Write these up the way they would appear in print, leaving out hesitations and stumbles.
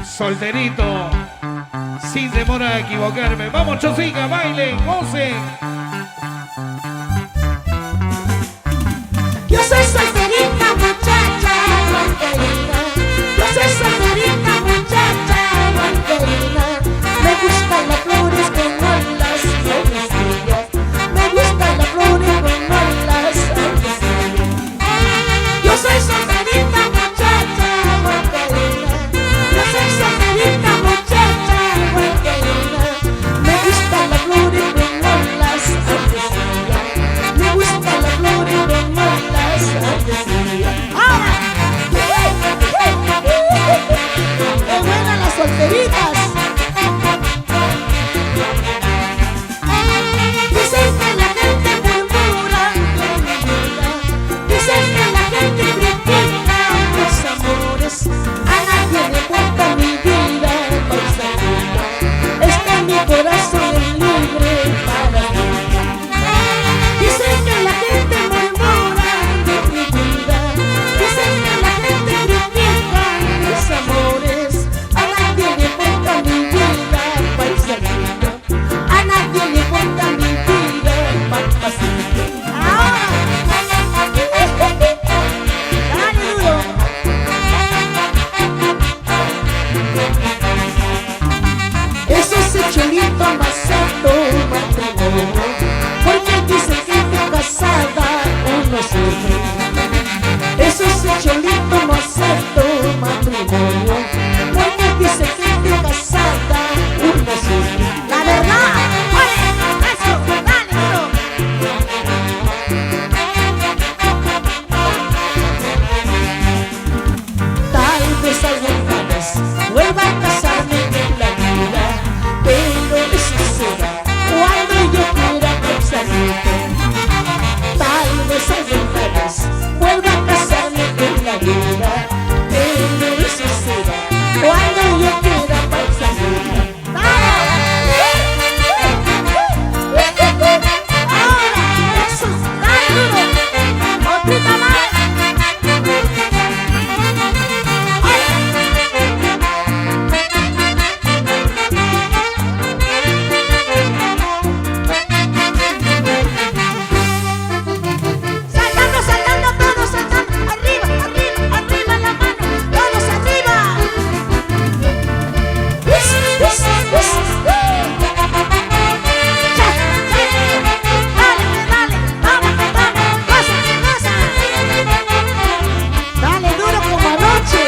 Solterito, sin demora de equivocarme. Vamos, chosica, bailen, gocen. Yo soy solterita, muchacha banderina. Yo soy solterita, muchacha banderina. Me gustan las flores que no las aguacillas. Me gustan las flores que no las aguacillas. Yo soy solterita, muchacha banderina. Yo soy solterita, muchacha banderina. Me gustan las flores que no las aguacillas. Me gustan las flores que no las aguacillas. ¡Ahora! ¡Qué buenas las solteritas! Dicen que la gente murmura de mi vida. Dicen que la gente critica mis amores. A nadie le importa mi vida, paisajita. Está mi corazón libre para ti. Dicen que la gente murmura de mi vida. Dicen que la gente critica mis amores. A nadie le importa mi vida, paisajita. A nadie le importa mi vida, papacito. ¡Ahora! ¡Dale duro! Eso es el cholito amasado matrimonio, porque dice que de casada uno sufre. Eso es el cholito amasado matrimonio, porque dice que de casada uno sufre. La verdad, oye, eso, dale duro. Tal vez alguna vez vuelva a casarme en la vida, pero eso será cuando yo quiera casarme. Tal vez alguna vez vuelva a casarme en la vida, pero eso será cuando yo quiera casarme. Ahora, eso, dale duro, otrita más. Saltando, saltando, todos saltando, arriba, arriba, arriba la mano, todos arriba. Ya, dale, dale, vamos, vamos, goza, goza. Dale duro como anoche.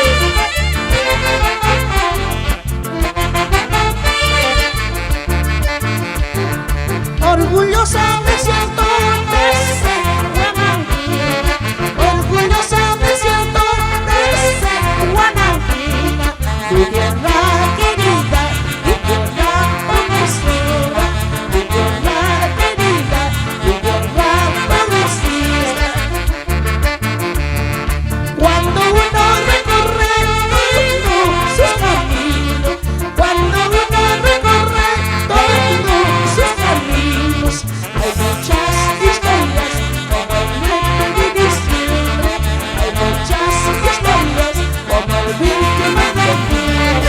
Orgullosa me siento de ser guanabina. Orgullosa me siento de ser guanabina. Tu tierra querida, tu tierra prometida. Tu tierra querida, tu tierra prometida. Cuando uno recorre todos sus caminos, cuando uno recorre todos sus caminos, hay muchas historias como el viento de diciembre. Hay muchas historias como el viento de diciembre.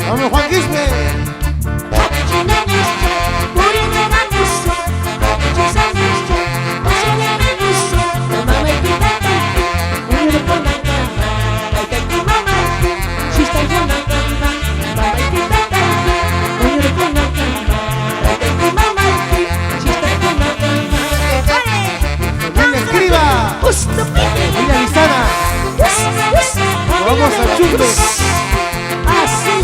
Vamos, Juan Quispe. Familia Escriba. Familia Lizana. Vamos al chumbe. Así.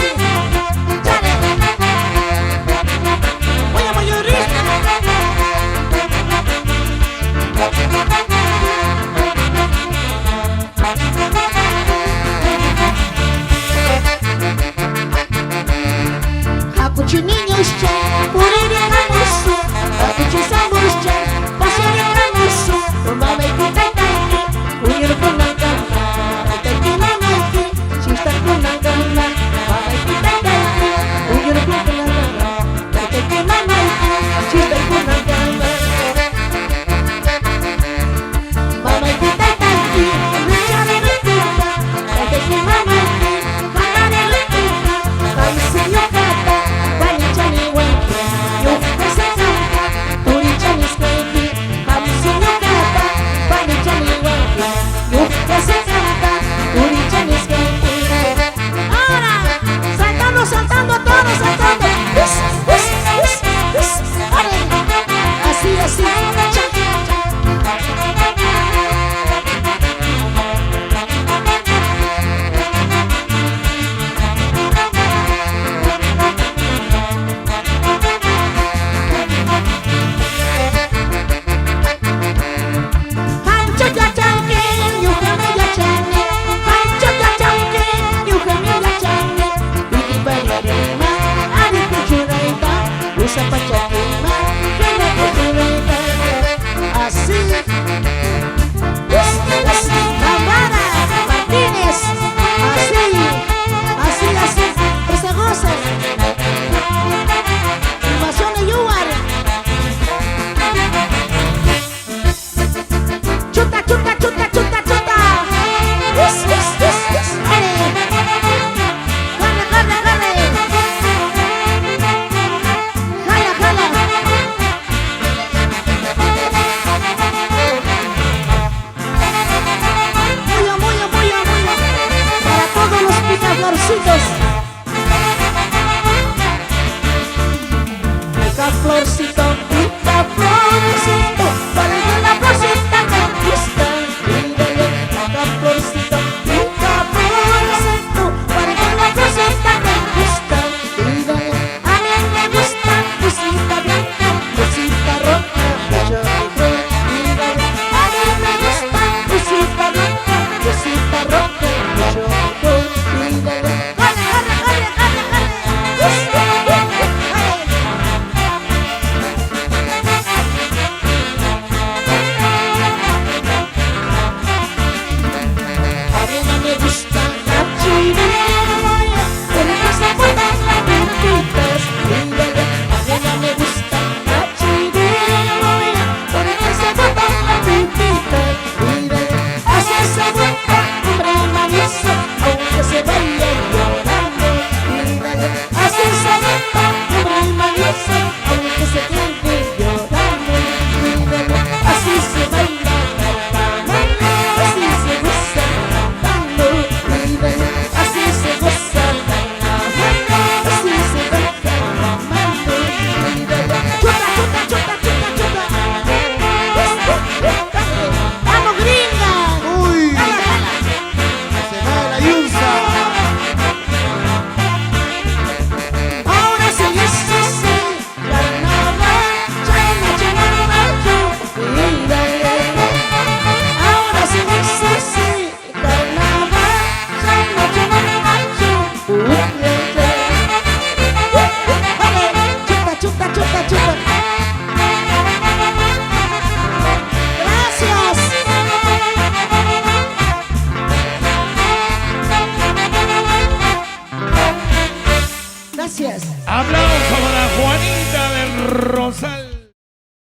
Voy a morir. Aku cininioście, kurenie na musu. Aku ci sambuście, pasienie na musu. Mamy tutaj taki, unier punangana. Taki mamaki, sista punangana. Mamy tutaj taki, unier punangana. Taki mamaki, sista punangana. Mamy tutaj taki, luciane lutuka. Taki mamaki, kakane lutuka. Kami sinyo kata, wani chani waki. Yung kasasaka, turi chani skeki. Kami sinyo kata, wani chani waki. Yung kasasaka, turi chani skeki. Ahora, saltando, saltando, todos saltando. Us, us, us, us. Are, así, así. Cha, cha. Hancho ya chanque, yuhame ya chanque. Hancho ya chanque, yuhame ya chanque. Bigi barima, ari kuchuraita, usa pachakima, kena kuchuraita. Así, Lambada, Martínez, así, así, así, que se gozan. Invasión de Yuar. Chuta, chuta, chuta, chuta, chuta. Ale. Jala, jala, jala. Jala, jala. Muy, muy, muy, muy. Para todos los picaflorcitos. Picaflorcito, picaflorcito. Para la florcita me gusta. Pídele, picaflorcito, picaflorcito. Para la florcita me gusta. Pídele, a mí me gusta. Cosita blanca, cosita roja, pecho negro. Pídele, a mí me gusta. Cosita blanca, cosita roja, pecho negro. Pídele, jale, jale, jale, jale, jale. A mí no me gusta la chile.